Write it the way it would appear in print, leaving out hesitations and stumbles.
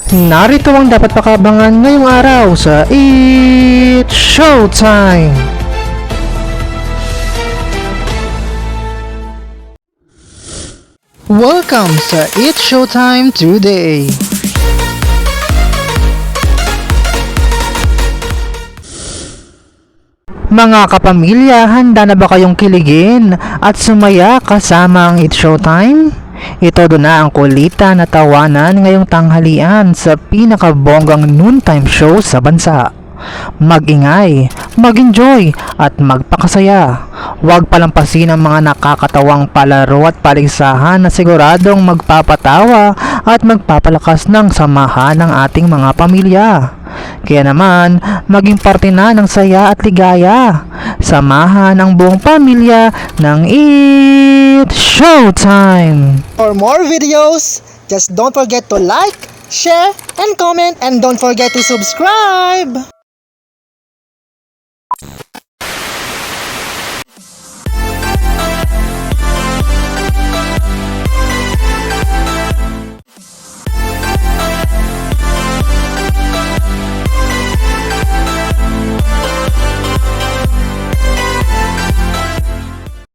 Narito ang dapat pakabangan ngayong araw sa It's Showtime! Welcome sa It's Showtime today! Mga kapamilya, handa na ba kayong kiligin at sumaya kasama ang It's Showtime? Ito doon na ang kulitan na tawanan ngayong tanghalian sa pinakabonggang noontime show sa bansa. Mag-ingay, mag-enjoy at magpakasaya. Huwag palampasin ang mga nakakatawang palaro at paligsahan na siguradong magpapatawa at magpapalakas ng samahan ng ating mga pamilya. Kaya naman, maging parte na ng saya at ligaya. Samahan ang buong pamilya ng It's Showtime! For more videos, just don't forget to like, share, and comment, and don't forget to subscribe!